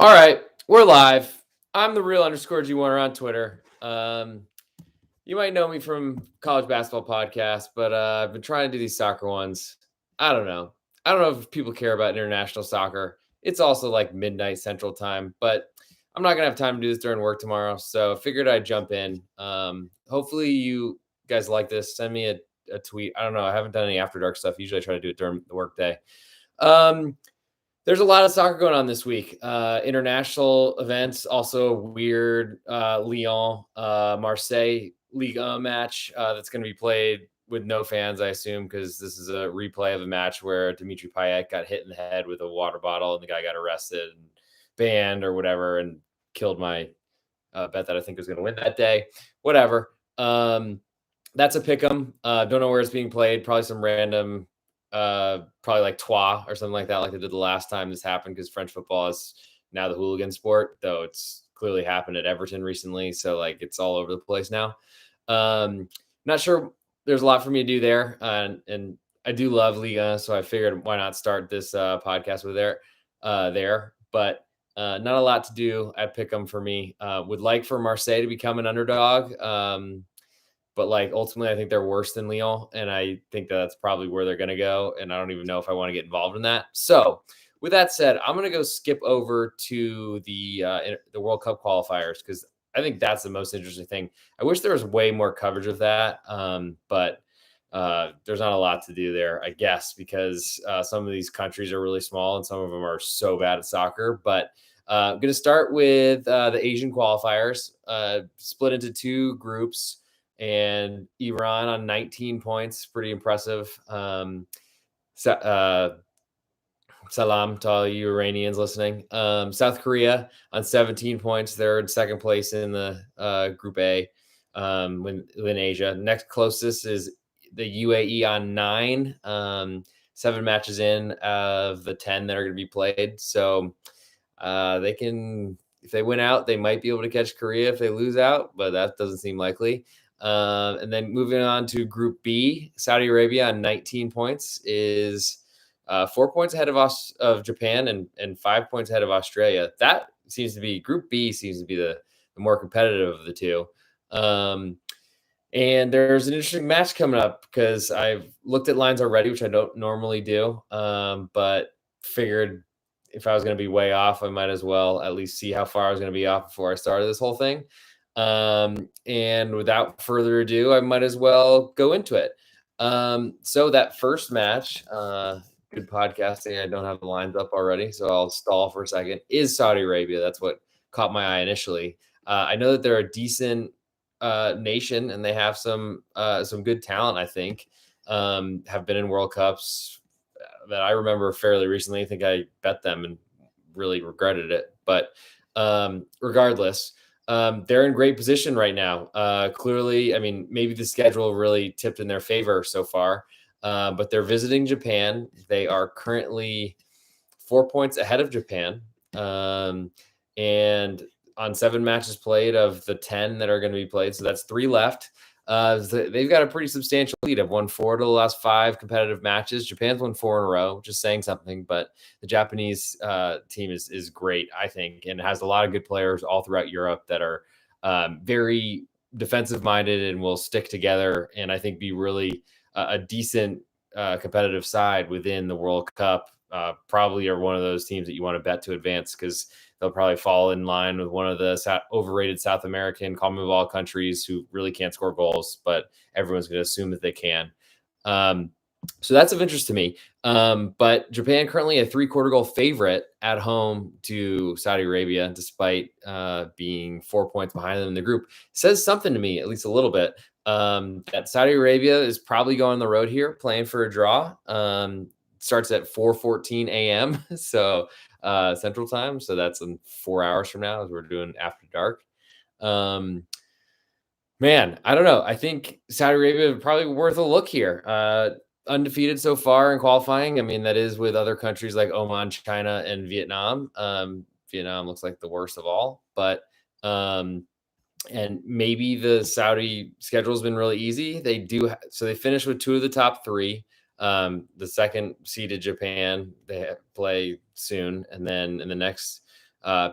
All right, we're live. I'm the real underscore G1 on Twitter. You might know me from college basketball podcast, but I've been trying to do these soccer ones. I don't know. I don't know if people care about international soccer. It's also like midnight Central Time, but I'm not gonna have time to do this during work tomorrow, so figured I'd jump in. Hopefully you guys like this. Send me a tweet. I don't know. I haven't done any after dark stuff. Usually I try to do it during the work day. There's a lot of soccer going on this week. International events, also weird Lyon, Marseille Liga match that's going to be played with no fans, I assume, because this is a replay of a match where Dimitri Payet got hit in the head with a water bottle and the guy got arrested and banned or whatever and killed my bet that I think was going to win that day. Whatever. That's a pick 'em. Don't know where it's being played. Probably some random probably like Troyes or something like that, like they did the last time this happened, because French football is now the hooligan sport, though it's clearly happened at Everton recently. So like it's all over the place now. Not sure there's a lot for me to do there. And I do love Liga, so I figured why not start this podcast with there. But not a lot to do at Pick'em for me. Would like for Marseille to become an underdog. But like ultimately, I think they're worse than Lyon, and I think that's probably where they're going to go. And I don't even know if I want to get involved in that. So, with that said, I'm going to go skip over to the World Cup qualifiers, because I think that's the most interesting thing. I wish there was way more coverage of that, but there's not a lot to do there, I guess, because some of these countries are really small and some of them are so bad at soccer. But I'm going to start with the Asian qualifiers, split into two groups. And Iran on 19 points, pretty impressive. Salam to all you Iranians listening. South Korea on 17 points. They're in second place in the Group A in Asia. Next closest is the UAE on 9. 7 matches in of the 10 that are going to be played. So they can, if they win out, they might be able to catch Korea if they lose out, but that doesn't seem likely. And then moving on to Group B, Saudi Arabia on 19 points is 4 points ahead of Japan and 5 points ahead of Australia. That seems to be Group B seems to be the more competitive of the two. And there's an interesting match coming up because I've looked at lines already, which I don't normally do, but figured if I was going to be way off, I might as well at least see how far I was going to be off before I started this whole thing. And without further ado, I might as well go into it. So that first match, good podcasting. I don't have the lines up already, so I'll stall for a second. Is Saudi Arabia? That's what caught my eye initially. I know that they're a decent nation and they have some good talent. I think have been in World Cups that I remember fairly recently. I think I bet them and really regretted it, but regardless. They're in great position right now. Clearly, I mean, maybe the schedule really tipped in their favor so far, but they're visiting Japan. They are currently 4 points ahead of Japan. And on 7 matches played of the 10 that are going to be played, so that's 3 left. They've got a pretty substantial lead. I've won 4 to the last 5 competitive matches. Japan's won 4 in a row, which is saying something, but the Japanese team is great, I think, and has a lot of good players all throughout Europe that are very defensive minded and will stick together, and I think be really a decent competitive side within the World Cup. Probably are one of those teams that you want to bet to advance, because they'll probably fall in line with one of the overrated South American CONMEBOL countries who really can't score goals, but everyone's going to assume that they can. So that's of interest to me. But Japan currently a 3/4 goal favorite at home to Saudi Arabia, despite being 4 points behind them in the group. Says something to me, at least a little bit, that Saudi Arabia is probably going on the road here, playing for a draw. Starts at 4:14 a.m. So Central Time. So that's in 4 hours from now, as we're doing after dark. Man, I don't know. I think Saudi Arabia is probably worth a look here. Undefeated so far in qualifying. I mean, that is with other countries like Oman, China, and Vietnam. Vietnam looks like the worst of all, but and maybe the Saudi schedule has been really easy. They do so they finished with 2 of the top 3. The second seeded Japan, they play soon, and then in the next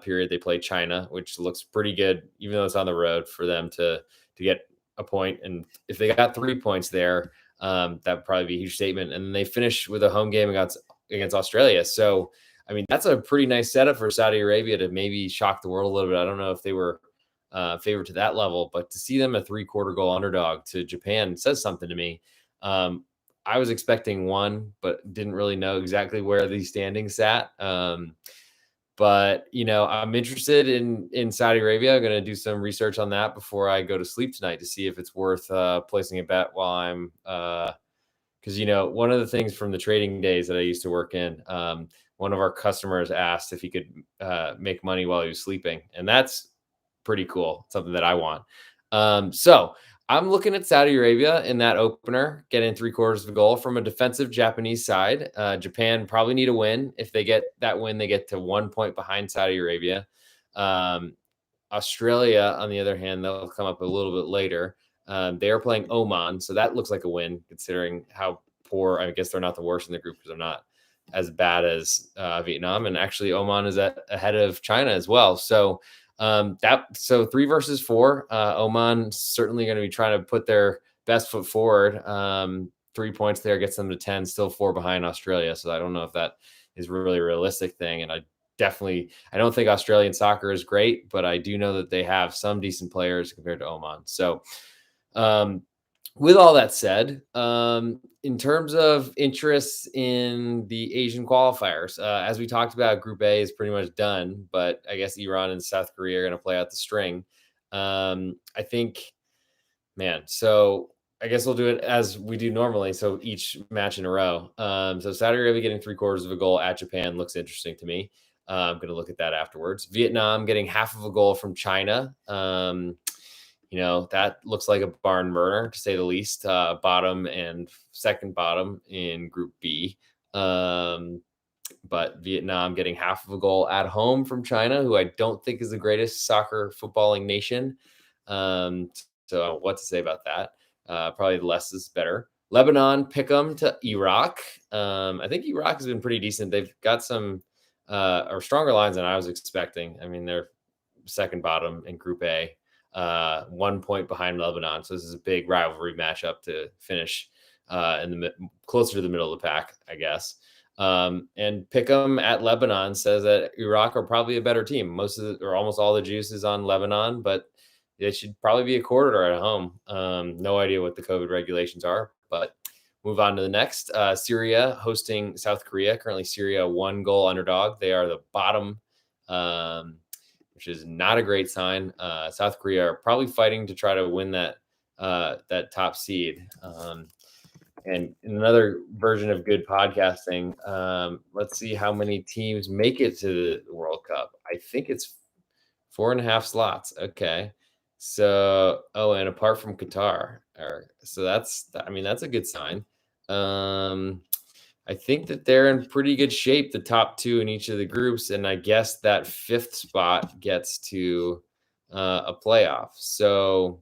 period. They play China, which looks pretty good, even though it's on the road for them to get a point. And if they got 3 points there, that'd probably be a huge statement. And then they finish with a home game against Australia. So, I mean, that's a pretty nice setup for Saudi Arabia to maybe shock the world a little bit. I don't know if they were favored to that level, but to see them a 3/4 goal underdog to Japan says something to me. I was expecting one, but didn't really know exactly where these standings sat. But I'm interested in Saudi Arabia. I'm going to do some research on that before I go to sleep tonight to see if it's worth placing a bet while I'm because one of the things from the trading days that I used to work in, one of our customers asked if he could make money while he was sleeping, and that's pretty cool. Something that I want. So I'm looking at Saudi Arabia in that opener, getting 3/4 of a goal from a defensive Japanese side. Japan probably need a win. If they get that win, they get to 1 point behind Saudi Arabia. Australia, on the other hand, they'll come up a little bit later. They are playing Oman, so that looks like a win considering how poor. I guess they're not the worst in the group because they're not as bad as Vietnam, and actually Oman is ahead of China as well. So 3 versus 4. Oman certainly going to be trying to put their best foot forward. 3 points there gets them to 10, still 4 behind Australia. So I don't know if that is really a realistic thing. And I don't think Australian soccer is great, but I do know that they have some decent players compared to Oman. So with all that said, in terms of interest in the Asian qualifiers, as we talked about, Group A is pretty much done, but I guess Iran and South Korea are going to play out the string. I think, so I guess we'll do it as we do normally. So each match in a row. So Saudi Arabia getting 3/4 of a goal at Japan looks interesting to me. I'm going to look at that afterwards. Vietnam getting half of a goal from China. That looks like a barn burner, to say the least. Bottom and second bottom in Group B. But Vietnam getting half of a goal at home from China, who I don't think is the greatest soccer footballing nation. So what to say about that? Probably less is better. Lebanon, pick them to Iraq. I think Iraq has been pretty decent. They've got some or stronger lines than I was expecting. I mean, they're second bottom in Group A. 1 point behind Lebanon. So this is a big rivalry matchup to finish closer to the middle of the pack, I guess. And Pick'em at Lebanon says that Iraq are probably a better team. Most of or almost all the juice is on Lebanon, but they should probably be a quarter at home. No idea what the COVID regulations are, but move on to the next. Syria hosting South Korea. Currently Syria 1 goal underdog. They are the bottom, which is not a great sign. South Korea are probably fighting to try to win that top seed. And in another version of good podcasting, let's see how many teams make it to the World Cup. I think it's 4.5 slots. Okay. So, and apart from Qatar, so that's a good sign. I think that they're in pretty good shape, the top 2 in each of the groups, and I guess that 5th spot gets to a playoff. So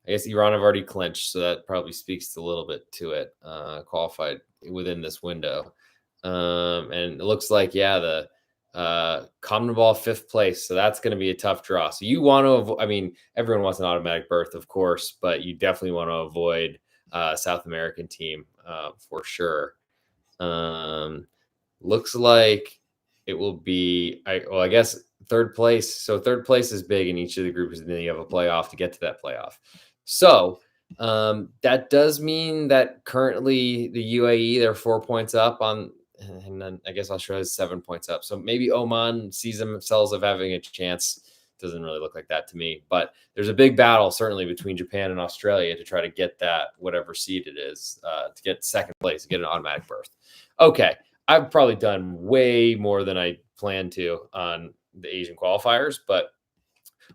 I guess Iran have already clinched, so that probably speaks a little bit to it, qualified within this window. And it looks like, the CONMEBOL 5th place, so that's going to be a tough draw. So you want to, everyone wants an automatic berth, of course, but you definitely want to avoid South American team for sure. Looks like it will be, I guess 3rd place. So 3rd place is big in each of the groups, and then you have a playoff to get to that playoff. So that does mean that currently the UAE, they're 4 points up on, and then I guess Australia's 7 points up. So maybe Oman sees themselves of having a chance. Doesn't really look like that to me, but there's a big battle certainly between Japan and Australia to try to get that whatever seed it is to get 2nd place, to get an automatic berth. Okay, I've probably done way more than I planned to on the Asian qualifiers, but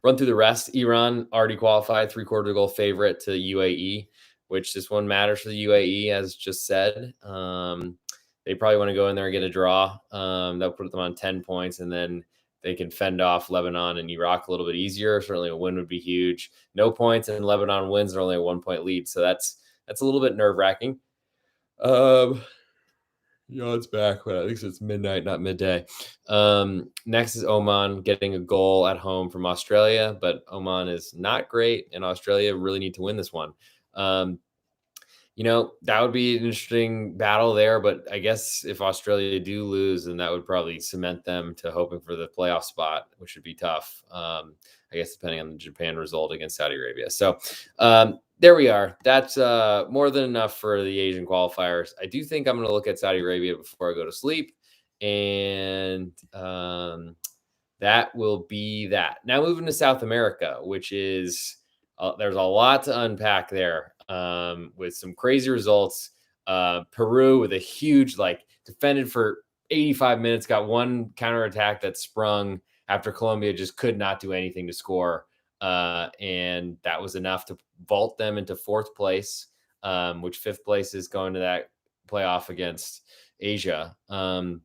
run through the rest. Iran already qualified, 3/4 goal favorite to UAE, which this one matters for the UAE, as just said. They probably want to go in there and get a draw. That'll put them on 10 points, and then they can fend off Lebanon and Iraq a little bit easier. Certainly a win would be huge. No points and Lebanon wins, they're only a 1 point lead. So that's a little bit nerve-wracking. It's back, but at least it's midnight, not midday. Next is Oman getting a goal at home from Australia, but Oman is not great, and Australia really need to win this one. Um, that would be an interesting battle there, but I guess if Australia do lose, then that would probably cement them to hoping for the playoff spot, which would be tough. I guess depending on the Japan result against Saudi Arabia. So there we are. That's more than enough for the Asian qualifiers. I do think I'm going to look at Saudi Arabia before I go to sleep, and that will be that. Now moving to South America, which is there's a lot to unpack there with some crazy results. Peru with a huge, defended for 85 minutes, got one counterattack that sprung after Colombia just could not do anything to score. And that was enough to vault them into fourth place, which fifth place is going to that playoff against Asia. So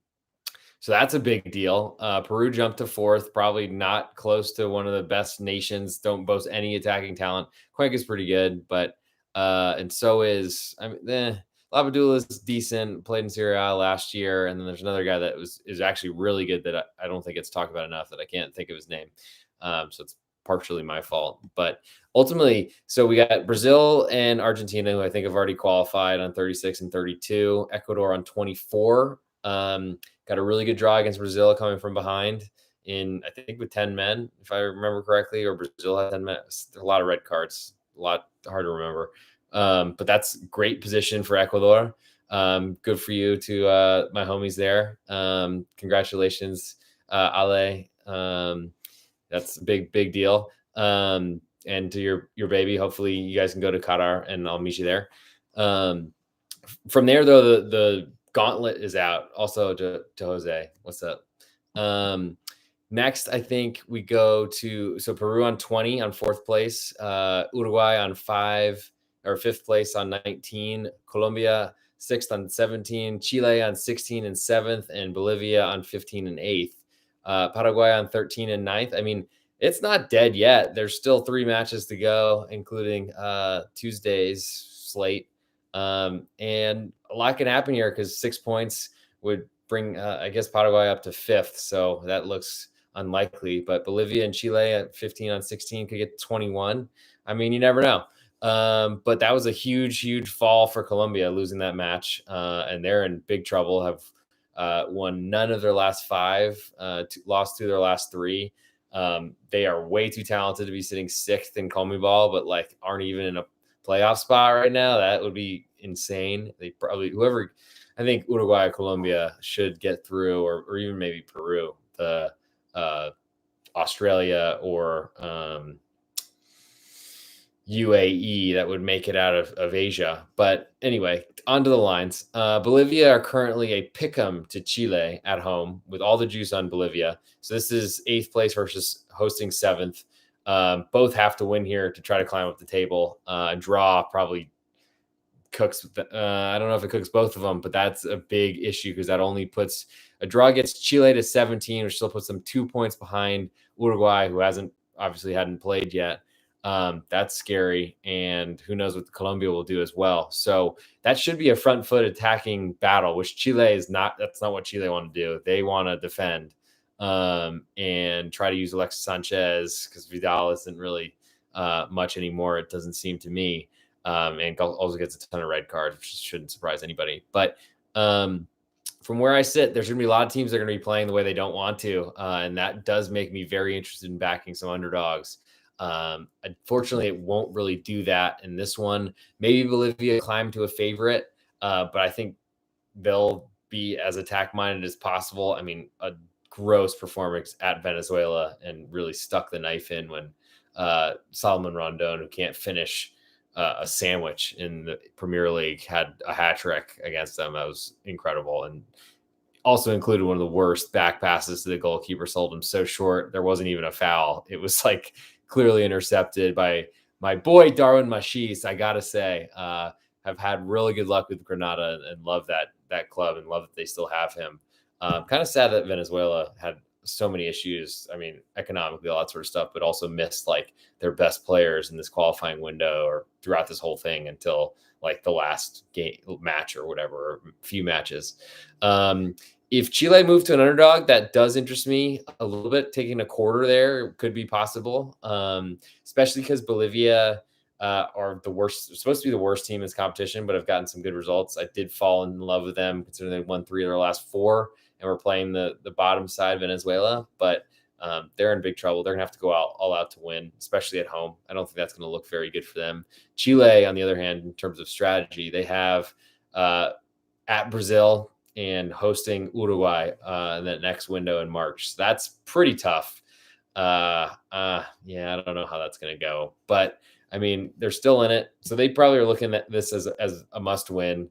that's a big deal. Peru jumped to fourth, probably not close to one of the best nations. Don't boast any attacking talent. Cuenca's pretty good, but and so is Labadula is decent. Played in Serie A last year, and then there's another guy that is actually really good that I don't think it's talked about enough that I can't think of his name. So it's partially my fault, but ultimately, so we got Brazil and Argentina, who I think have already qualified on 36 and 32. Ecuador on 24. Got a really good draw against Brazil coming from behind I think with 10 men, if I remember correctly, or Brazil had 10 men. A lot of red cards, a lot hard to remember. But that's great position for Ecuador. Good for you to my homies there. Congratulations, Ale. That's a big deal. And to your baby, hopefully you guys can go to Qatar and I'll meet you there. From there, though, the gauntlet is out. Also to Jose, what's up? Next, I think we go to Peru on 20 on fourth place, Uruguay on 5th place on 19, Colombia 6th on 17, Chile on 16 and 7th, and Bolivia on 15 and 8th. Paraguay on 13 and 9th. I mean, it's not dead yet. There's still 3 matches to go, including Tuesday's slate. And a lot can happen here because 6 points would bring, I guess, Paraguay up to 5th. So that looks unlikely. But Bolivia and Chile at 15 on 16 could get 21. I mean, you never know. But that was a huge fall for Colombia, losing that match. And they're in big trouble, have won none of their last 5, lost 2 of their last 3. They are way too talented to be sitting 6th in CONMEBOL, but aren't even in a playoff spot right now. That would be insane. They probably, I think Uruguay or Colombia should get through, or even maybe Peru, the Australia or UAE that would make it out of Asia. But anyway, onto the lines. Bolivia are currently a pick'em to Chile at home with all the juice on Bolivia. So this is 8th place versus hosting 7th. Both have to win here to try to climb up the table. Draw probably cooks. I don't know if it cooks both of them, but that's a big issue because that only puts a draw gets Chile to 17, which still puts them 2 points behind Uruguay, who hadn't played yet. That's scary, and who knows what Colombia will do as well. So that should be a front foot attacking battle, which Chile is not. That's not what Chile want to do. They want to defend and try to use Alexis Sanchez because Vidal isn't really much anymore. It doesn't seem to me. And also gets a ton of red cards, which shouldn't surprise anybody. But from where I sit, there's going to be a lot of teams that are going to be playing the way they don't want to, and that does make me very interested in backing some underdogs. Unfortunately, it won't really do that in this one. Maybe Bolivia climb to a favorite, but I think they'll be as attack-minded as possible. I mean, a gross performance at Venezuela and really stuck the knife in when Salomon Rondon, who can't finish a sandwich in the Premier League, had a hat trick against them. That was incredible. And also included one of the worst back passes to the goalkeeper, sold him so short. There wasn't even a foul. It was clearly intercepted by my boy, Darwin Machis. I got to say, have had really good luck with Granada and love that club and love that they still have him. Kind of sad that Venezuela had so many issues. I mean, economically, all that sort of stuff, but also missed like their best players in this qualifying window or throughout this whole thing until like the last game match or whatever, or few matches. If Chile moved to an underdog, that does interest me a little bit. Taking a quarter there could be possible, especially because Bolivia are the worst, supposed to be the worst team in this competition, but have gotten some good results. I did fall in love with them considering they won 3 of their last 4 and we're playing the bottom side, Venezuela. But they're in big trouble. They're going to have to go out all out to win, especially at home. I don't think that's going to look very good for them. Chile, on the other hand, in terms of strategy, they have at Brazil and hosting Uruguay in that next window in March. So that's pretty tough. Yeah, I don't know how that's going to go. But, I mean, they're still in it. So they probably are looking at this as a must win,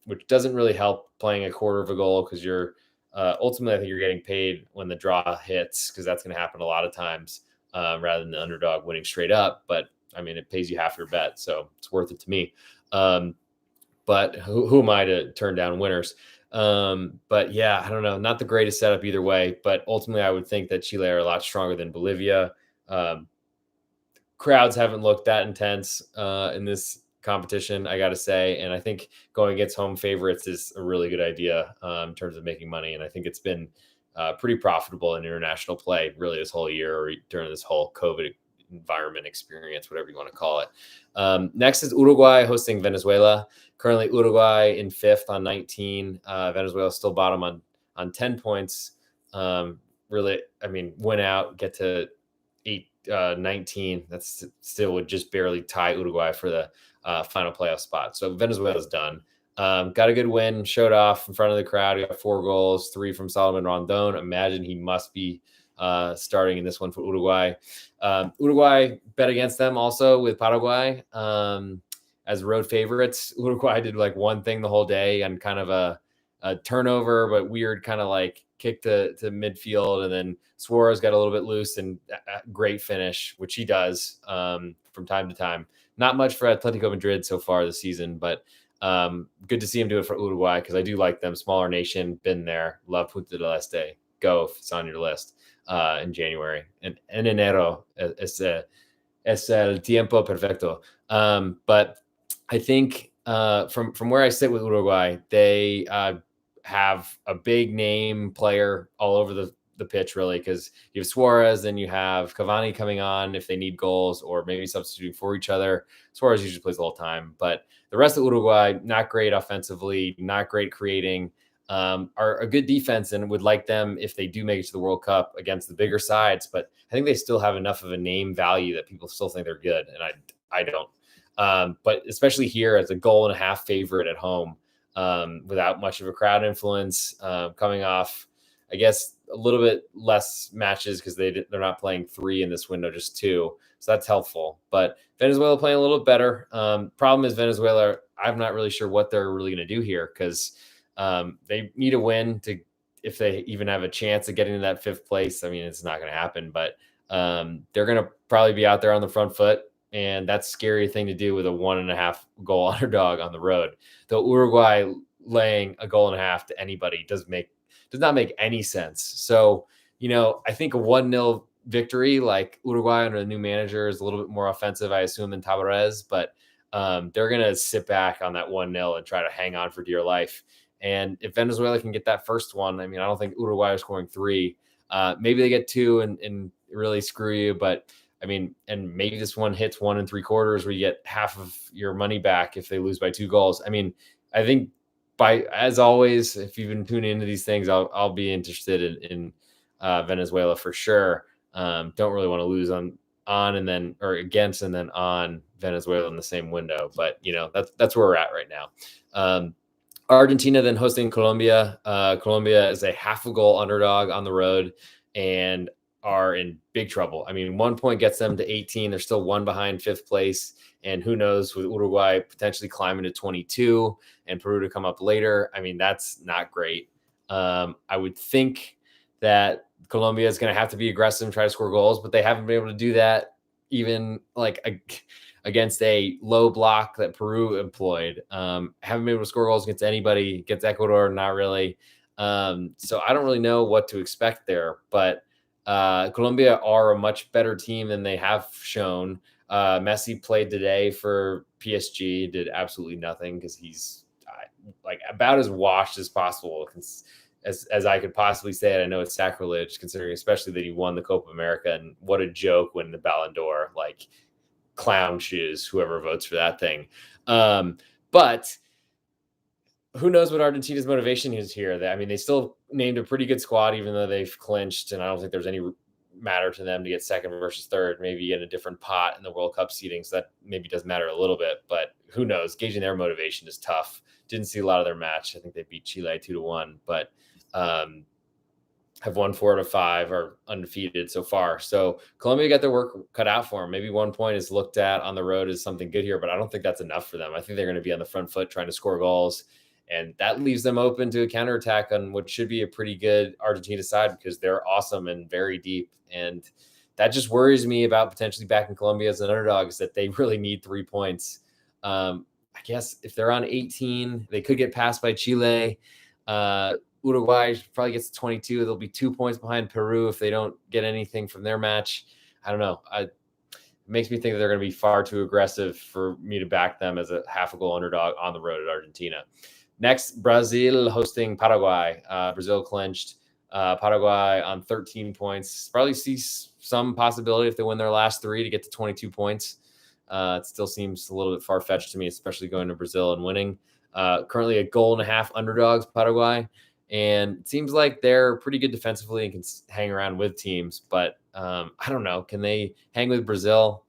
which doesn't really help playing a quarter of a goal because you're ultimately, I think you're getting paid when the draw hits because that's going to happen a lot of times rather than the underdog winning straight up. But, I mean, it pays you half your bet. So it's worth it to me. But who am I to turn down winners? But yeah, I don't know. Not the greatest setup either way. But ultimately, I would think that Chile are a lot stronger than Bolivia. Crowds haven't looked that intense in this competition, I got to say. And I think going against home favorites is a really good idea in terms of making money. And I think it's been pretty profitable in international play really this whole year or during this whole COVID environment experience, whatever you want to call it. Next is Uruguay hosting Venezuela. Currently Uruguay in 5th on 19. Venezuela still bottom on 10 points. Really, I mean, win out, get to 19. That's still would just barely tie Uruguay for the final playoff spot. So Venezuela's done. Got a good win, showed off in front of the crowd. Got 4 goals, 3 from Salomon Rondon. Imagine he must be starting in this one for Uruguay. Uruguay bet against them also with Paraguay as road favorites. Uruguay did like one thing the whole day and kind of a turnover, but weird kind of like kick to midfield. And then Suarez got a little bit loose and great finish, which he does from time to time. Not much for Atletico Madrid so far this season, but good to see him do it for Uruguay because I do like them. Smaller nation, been there. Love Punta del Este. Go if it's on your list in January. And en enero es el tiempo perfecto. But I think from where I sit with Uruguay, they have a big name player all over the pitch, really, because you have Suarez and you have Cavani coming on if they need goals or maybe substituting for each other. Suarez usually plays the whole time, but the rest of Uruguay, not great offensively, not great creating, are a good defense and would like them if they do make it to the World Cup against the bigger sides. But I think they still have enough of a name value that people still think they're good, and I don't. But especially here as a 1.5 favorite at home, without much of a crowd influence, coming off, I guess, a little bit less matches because they're not playing 3 in this window, just 2. So that's helpful. But Venezuela playing a little better. Problem is Venezuela, I'm not really sure what they're really going to do here because they need a win if they even have a chance of getting to that 5th place. I mean, it's not going to happen, but they're going to probably be out there on the front foot. And that's a scary thing to do with a 1.5 goal underdog on the road. Though Uruguay laying a 1.5 goals to anybody does not make any sense. So, I think a 1-0 victory, like Uruguay under a new manager, is a little bit more offensive, I assume, than Tabarez, but they're going to sit back on that 1-0 and try to hang on for dear life. And if Venezuela can get that first one, I mean, I don't think Uruguay is scoring 3. Maybe they get 2 and really screw you, but I mean, and maybe this one hits 1 3/4 where you get half of your money back if they lose by 2 goals. I mean, I think as always, if you've been tuning into these things, I'll be interested in Venezuela for sure. Don't really want to lose on and then or against and then on Venezuela in the same window, but that's where we're at right now. Argentina then hosting Colombia. Colombia is a 0.5 goal underdog on the road and are in big trouble. I mean, 1 point gets them to 18. They're still 1 behind 5th place. And who knows, with Uruguay potentially climbing to 22 and Peru to come up later. I mean, that's not great. I would think that Colombia is going to have to be aggressive and try to score goals, but they haven't been able to do that even like against a low block that Peru employed. Haven't been able to score goals against anybody. Against Ecuador, not really. So I don't really know what to expect there, but Colombia are a much better team than they have shown. Messi played today for PSG, did absolutely nothing because he's like about as washed as possible, as I could possibly say it. I know it's sacrilege considering, especially that he won the Copa America, and what a joke winning the Ballon d'Or, like clown shoes, whoever votes for that thing. But who knows what Argentina's motivation is here? I mean, they still named a pretty good squad, even though they've clinched, and I don't think there's any matter to them to get second versus third, maybe in a different pot in the World Cup seating. So that maybe does matter a little bit, but who knows? Gauging their motivation is tough. Didn't see a lot of their match. I think they beat Chile 2-1, but have won 4 out of 5, are undefeated so far. So Colombia got their work cut out for them. Maybe 1 point is looked at on the road as something good here, but I don't think that's enough for them. I think they're going to be on the front foot trying to score goals, and that leaves them open to a counterattack on what should be a pretty good Argentina side because they're awesome and very deep. And that just worries me about potentially backing Colombia as an underdog, is that they really need 3 points. I guess if they're on 18, they could get passed by Chile. Uruguay probably gets 22. They'll be 2 points behind Peru if they don't get anything from their match. I don't know. It makes me think that they're going to be far too aggressive for me to back them as a half a goal underdog on the road at Argentina. Next, Brazil hosting Paraguay. Brazil clinched. Paraguay on 13 points. Probably see some possibility if they win their last 3 to get to 22 points. It still seems a little bit far-fetched to me, especially going to Brazil and winning. Currently a 1.5 underdogs, Paraguay. And it seems like they're pretty good defensively and can hang around with teams. But I don't know. Can they hang with Brazil,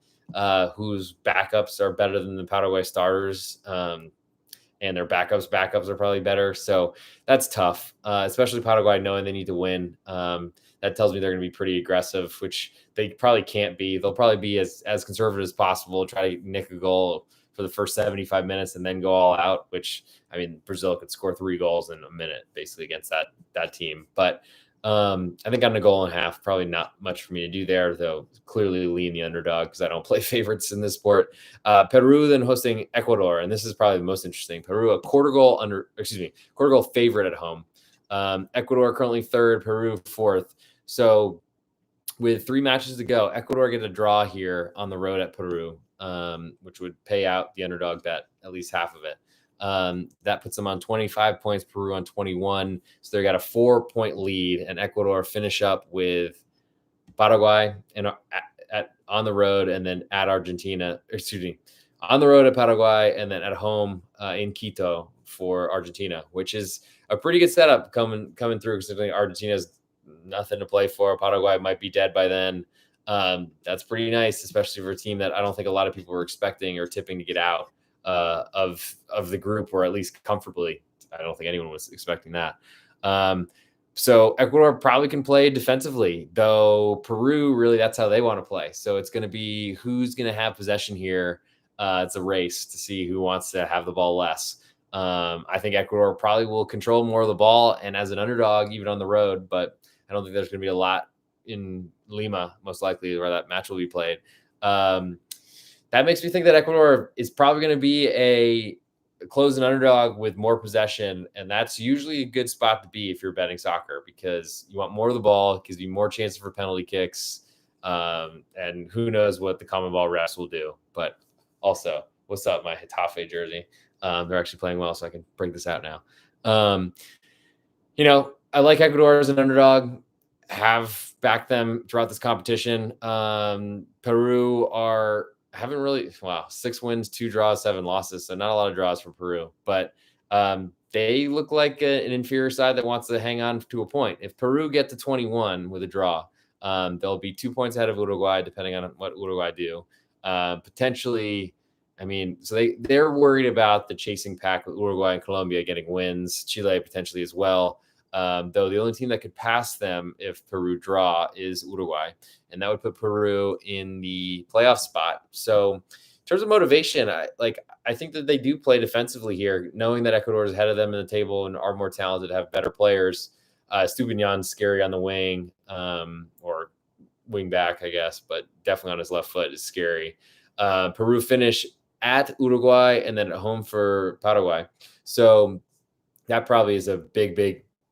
whose backups are better than the Paraguay starters? And their backups are probably better. So that's tough, especially Paraguay knowing they need to win. That tells me they're going to be pretty aggressive, which they probably can't be. They'll probably be as conservative as possible, try to nick a goal for the first 75 minutes and then go all out, which, I mean, Brazil could score 3 goals in a minute basically against that team. But I think on a 1.5, probably not much for me to do there, though clearly lean the underdog because I don't play favorites in this sport. Peru then hosting Ecuador, and this is probably the most interesting. Peru, a quarter goal favorite at home. Ecuador currently 3rd, Peru 4th. So with 3 matches to go, Ecuador get a draw here on the road at Peru, which would pay out the underdog bet, at least half of it. That puts them on 25 points, Peru on 21. So they got a 4-point lead, and Ecuador finish up with Paraguay and on the road, and then at Argentina. On the road at Paraguay, and then at home in Quito for Argentina, which is a pretty good setup coming through, considering Argentina's nothing to play for. Paraguay might be dead by then. That's pretty nice, especially for a team that I don't think a lot of people were expecting or tipping to get out of the group, or at least comfortably. I don't think anyone was expecting that. So Ecuador probably can play defensively, though Peru, really, that's how they want to play. So it's going to be who's going to have possession here. It's a race to see who wants to have the ball less. I think Ecuador probably will control more of the ball and as an underdog, even on the road, but I don't think there's going to be a lot in Lima, most likely, where that match will be played. That makes me think that Ecuador is probably going to be a closing underdog with more possession, and that's usually a good spot to be if you're betting soccer, because you want more of the ball, gives you more chances for penalty kicks, and who knows what the CONMEBOL refs will do. But also, what's up, my Hitafe jersey? They're actually playing well, so I can break this out now. I like Ecuador as an underdog, have backed them throughout this competition. Peru haven't really, 6 wins, 2 draws, 7 losses. So not a lot of draws for Peru, but they look like an inferior side that wants to hang on to a point. If Peru get to 21 with a draw, they'll be 2 points ahead of Uruguay, depending on what Uruguay do. Potentially, so they're worried about the chasing pack with Uruguay and Colombia getting wins, Chile potentially as well. Though the only team that could pass them if Peru draw is Uruguay, and that would put Peru in the playoff spot. So in terms of motivation, I think that they do play defensively here, knowing that Ecuador is ahead of them in the table and are more talented, have better players. Stupinjan's scary on the wing, or wing back, I guess, but definitely on his left foot is scary. Peru finish at Uruguay and then at home for Paraguay. So that probably is a big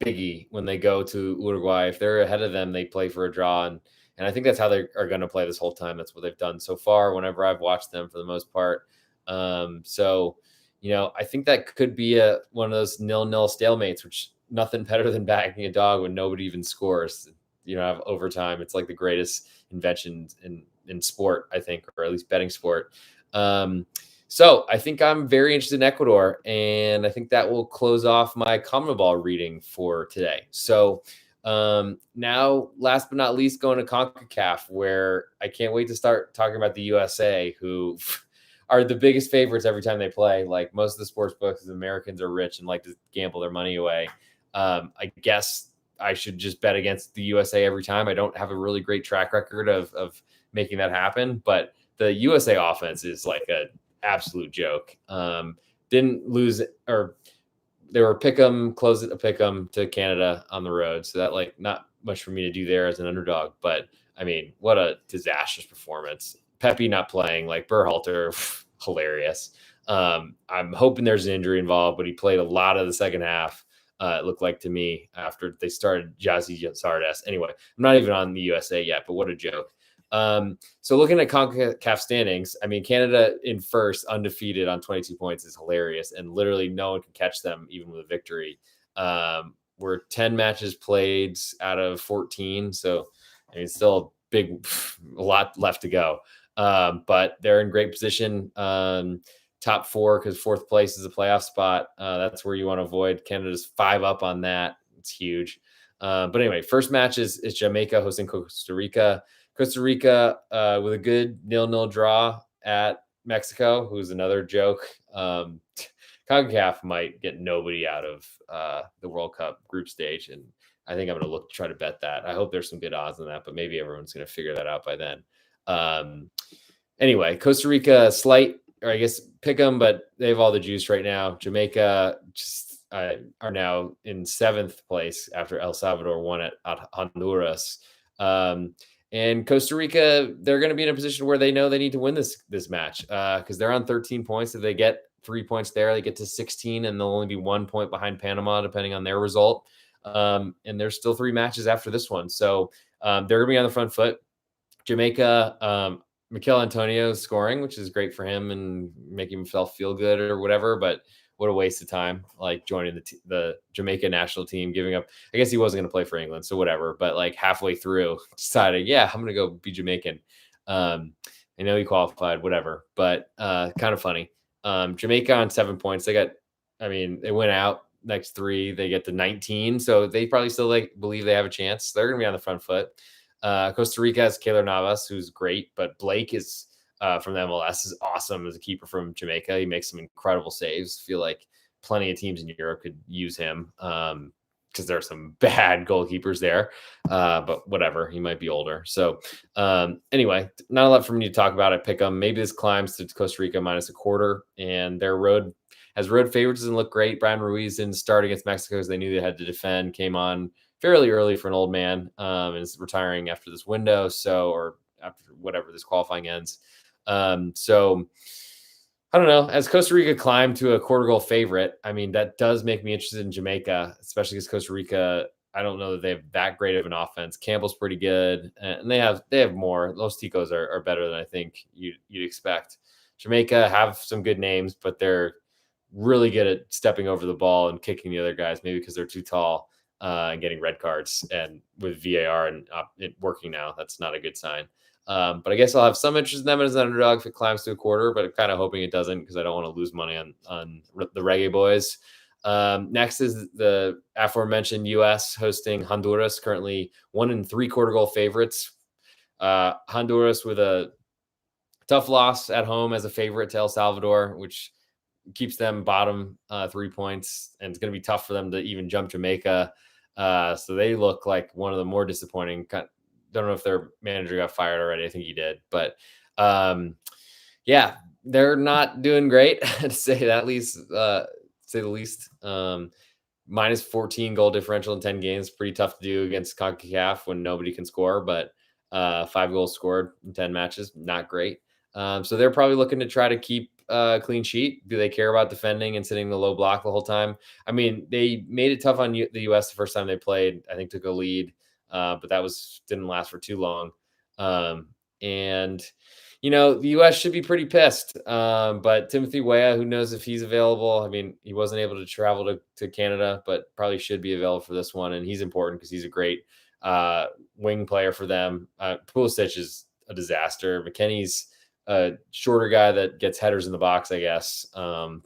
biggie when they go to Uruguay. If they're ahead of them, they play for a draw, and I think that's how they are going to play this whole time. That's what they've done so far. Whenever I've watched them, for the most part. So I think that could be one of those 0-0 stalemates, which nothing better than backing a dog when nobody even scores. Have overtime. It's like the greatest invention in sport, I think, or at least betting sport. So I think I'm very interested in Ecuador, and I think that will close off my CONMEBOL reading for today. So now, last but not least, going to CONCACAF, where I can't wait to start talking about the USA, who are the biggest favorites every time they play. Like most of the sports books, Americans are rich and like to gamble their money away. I guess I should just bet against the USA every time. I don't have a really great track record of making that happen, but the USA offense is like an absolute joke. Didn't lose, or they were close it a pick 'em to Canada on the road. So that like not much for me to do there as an underdog, but I mean, what a disastrous performance. Pepe not playing, like Berhalter, hilarious. I'm hoping there's an injury involved, but he played a lot of the second half. It looked like to me after they started Jazzy Sardes. Anyway, I'm not even on the USA yet, but what a joke. So looking at CONCACAF standings, I mean, Canada in first, undefeated on 22 points is hilarious, and literally no one can catch them even with a victory. We're 10 matches played out of 14, so I mean, still a lot left to go. But they're in great position. Top four, because fourth place is a playoff spot. That's where you want to avoid. Canada's 5 up on that. It's huge. But anyway, first match is Jamaica hosting Costa Rica. Costa Rica with a good 0-0 draw at Mexico, who's another joke. CONCACAF might get nobody out of the World Cup group stage, and I think I'm going to look to try to bet that. I hope there's some good odds on that, but maybe everyone's going to figure that out by then. Anyway, Costa Rica slight, or I guess pick them, but they have all the juice right now. Jamaica just are now in 7th place after El Salvador won at Honduras. And Costa Rica, they're going to be in a position where they know they need to win this match because they're on 13 points. If they get 3 points there, they get to 16, and they'll only be 1 point behind Panama, depending on their result. And there's still 3 matches after this one. So they're going to be on the front foot. Jamaica, Mikel Antonio scoring, which is great for him and making himself feel good or whatever. But what a waste of time, like joining the Jamaica national team, giving up. I guess he wasn't going to play for England, so whatever. But like halfway through, decided, yeah, I'm going to go be Jamaican. I know he qualified, whatever. But kind of funny. Jamaica on 7 points. They went out next 3. They get to 19, so they probably still believe they have a chance. They're going to be on the front foot. Costa Rica has Keylor Navas, who's great, but Blake is from the MLS is awesome as a keeper from Jamaica. He makes some incredible saves. Feel like plenty of teams in Europe could use him because there are some bad goalkeepers there. But whatever, he might be older. So anyway, not a lot for me to talk about. I pick them. Maybe this climbs to Costa Rica -1/4, and their road favorites doesn't look great. Brian Ruiz didn't start against Mexico because they knew they had to defend. Came on fairly early for an old man and is retiring after this window. Or after whatever this qualifying ends. So I don't know. As Costa Rica climbed to a quarter goal favorite, I mean, that does make me interested in Jamaica, especially because Costa Rica, I don't know that they have that great of an offense. Campbell's pretty good, and they have more. Los Ticos are better than I think you'd expect. Jamaica have some good names, but they're really good at stepping over the ball and kicking the other guys, maybe because they're too tall and getting red cards. And with VAR and it working now, that's not a good sign. But I guess I'll have some interest in them as an underdog if it climbs to a quarter, but I'm kind of hoping it doesn't because I don't want to lose money on the Reggae Boys. Next is the aforementioned U.S. hosting Honduras, currently 1 3/4 goal favorites. Honduras with a tough loss at home as a favorite to El Salvador, which keeps them bottom 3 points, and it's going to be tough for them to even jump Jamaica. So they look like one of the more disappointing. Don't know if their manager got fired already. I think he did, but yeah, they're not doing great to say the least. -14 goal differential in 10 games, pretty tough to do against CONCACAF when nobody can score. But 5 goals scored in 10 matches, not great. So they're probably looking to try to keep a clean sheet? Do they care about defending and sitting the low block the whole time? I mean, they made it tough on the U.S. the first time they played. I think took a lead, but that didn't last for too long. And the U.S. should be pretty pissed. But Timothy Weah, who knows if he's available? I mean, he wasn't able to travel to Canada, but probably should be available for this one. And he's important because he's a great wing player for them. Pulisic is a disaster. McKennie's a shorter guy that gets headers in the box, I guess. And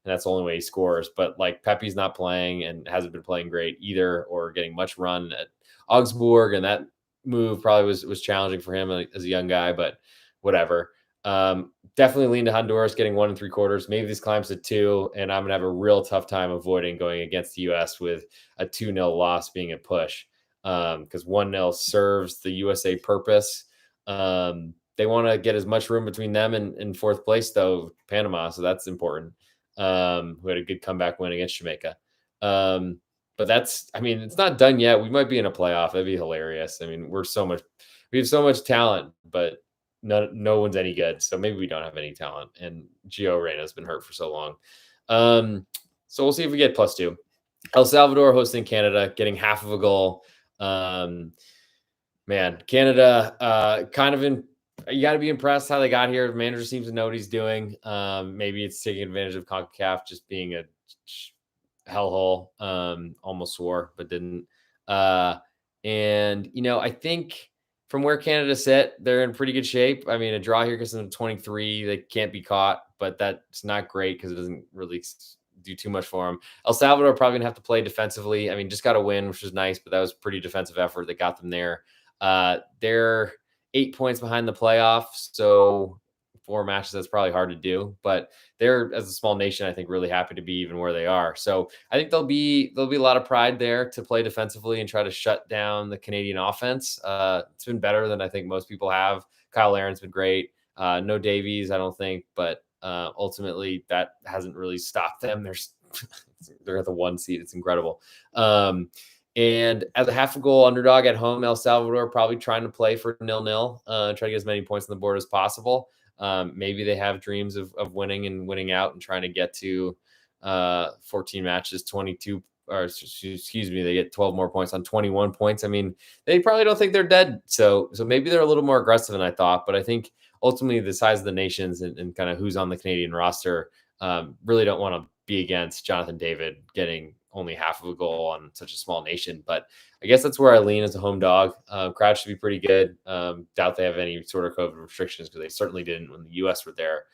that's the only way he scores. But like Pepe's not playing and hasn't been playing great either, or getting much run at Augsburg, and that move probably was challenging for him as a young guy, but whatever. Definitely lean to Honduras getting 1 3/4. Maybe this climbs to 2, and I'm gonna have a real tough time avoiding going against the US with a 2-0 loss being a push. Because 1-0 serves the USA purpose. They want to get as much room between them and in fourth place, though, Panama, so that's important. Who had a good comeback win against Jamaica. But it's not done yet. We might be in a playoff. That'd be hilarious. I mean, we have so much talent, but no one's any good. So maybe we don't have any talent. And Gio Reyna's been hurt for so long. So we'll see if we get +2. El Salvador hosting Canada, getting half of a goal. Canada, you got to be impressed how they got here. The manager seems to know what he's doing. Maybe it's taking advantage of CONCACAF just being a hellhole. Almost swore, but didn't. I think from where Canada sit, they're in pretty good shape. I mean, a draw here because of 23, they can't be caught, but that's not great because it doesn't really do too much for them. El Salvador probably gonna have to play defensively. I mean, just got a win, which was nice, but that was a pretty defensive effort that got them there. They're 8 points behind the playoffs, so 4 matches, that's probably hard to do, but they're, as a small nation, I think really happy to be even where they are. So I think there'll be a lot of pride there to play defensively and try to shut down the Canadian offense. It's been better than I think most people have. Kyle Laren's been great. No Davies, I don't think, but ultimately that hasn't really stopped them. They're at the 1 seed. It's incredible. And as a half a goal underdog at home, El Salvador probably trying to play for 0-0, try to get as many points on the board as possible. Maybe they have dreams of winning and winning out and trying to get to 14 matches, 22, or excuse me, they get 12 more points on 21 points. I mean, they probably don't think they're dead. So maybe they're a little more aggressive than I thought, but I think ultimately the size of the nations and kind of who's on the Canadian roster really don't want to be against Jonathan David getting only half of a goal on such a small nation. But I guess that's where I lean as a home dog. Crowd should be pretty good. Doubt they have any sort of COVID restrictions because they certainly didn't when the U.S. were there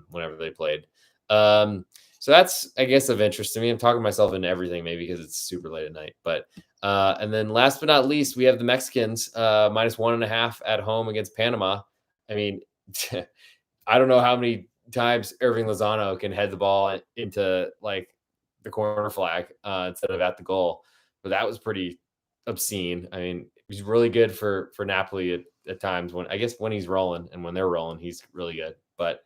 whenever they played. So that's, I guess, of interest to me. I'm talking myself into everything maybe because it's super late at night. But and then last but not least, we have the Mexicans -1.5 at home against Panama. I mean, I don't know how many times Irving Lozano can head the ball into like the corner flag instead of at the goal, but that was pretty obscene. I mean, he's really good for Napoli at times when he's rolling, and when they're rolling, he's really good. But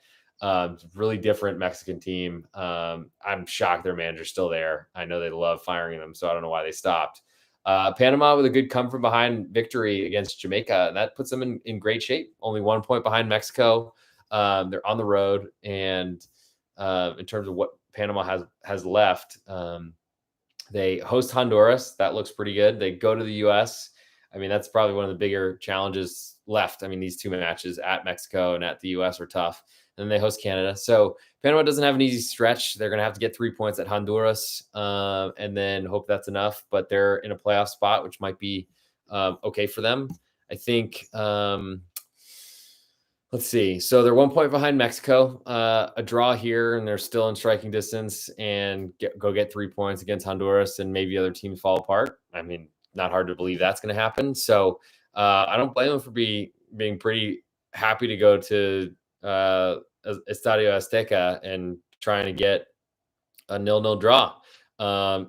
really different Mexican team. I'm shocked their manager's still there. I know they love firing them, so I don't know why they stopped. Panama with a good come from behind victory against Jamaica, and that puts them in great shape. Only 1 point behind Mexico. They're on the road, and in terms of what Panama has left, they host Honduras. That looks pretty good. They go to the U.S. I mean, that's probably one of the bigger challenges left. I mean, these 2 matches at Mexico and at the U.S. are tough. And they host Canada. So Panama doesn't have an easy stretch. They're going to have to get 3 points at Honduras and then hope that's enough. But they're in a playoff spot, which might be okay for them. I think, let's see. So they're 1 point behind Mexico. A draw here, and they're still in striking distance, and go get 3 points against Honduras, and maybe other teams fall apart. I mean, not hard to believe that's going to happen. So I don't blame them for being pretty happy to go to Estadio Azteca and trying to get a 0-0 draw.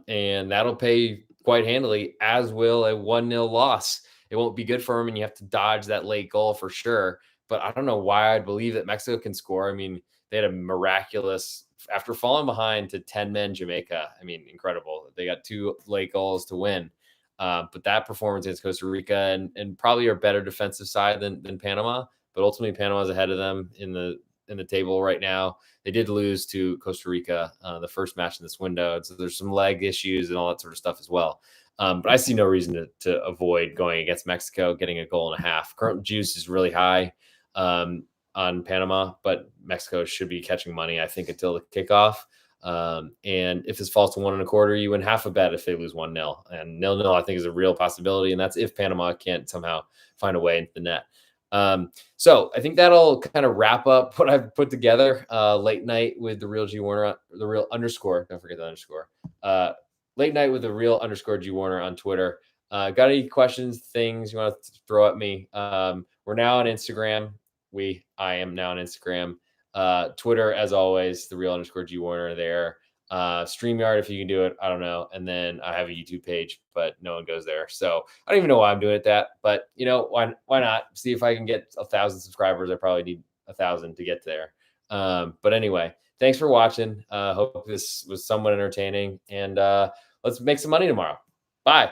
And that'll pay quite handily, as will a 1-0 loss. It won't be good for them, and you have to dodge that late goal for sure. But I don't know why I'd believe that Mexico can score. I mean, they had a miraculous, after falling behind to 10 men Jamaica. I mean, incredible. They got 2 late goals to win. But that performance against Costa Rica and probably our better defensive side than Panama. But ultimately, Panama's ahead of them in the in the table right now. They did lose to Costa Rica, the first match in this window. So there's some leg issues and all that sort of stuff as well. But I see no reason to avoid going against Mexico, getting a goal and a half. Current juice is really high on Panama, but Mexico should be catching money, I think, until the kickoff. And if this falls to 1.25, you win half a bet if they lose 1-0. And 0-0, I think, is a real possibility. And that's if Panama can't somehow find a way into the net. So I think that'll kind of wrap up what I've put together. Late night with the real G Warner, the real underscore. Don't forget the underscore. Late night with the real underscore G Warner on Twitter. Got any questions, things you want to throw at me? We're now on Instagram. I am now on Instagram. Twitter, as always, the real underscore G Warner there. StreamYard, if you can do it, I don't know. And then I have a YouTube page, but no one goes there. So I don't even know why I'm doing it that, but why not see if I can get 1,000 subscribers? I probably need 1,000 to get there. But anyway, thanks for watching. Hope this was somewhat entertaining, and let's make some money tomorrow. Bye.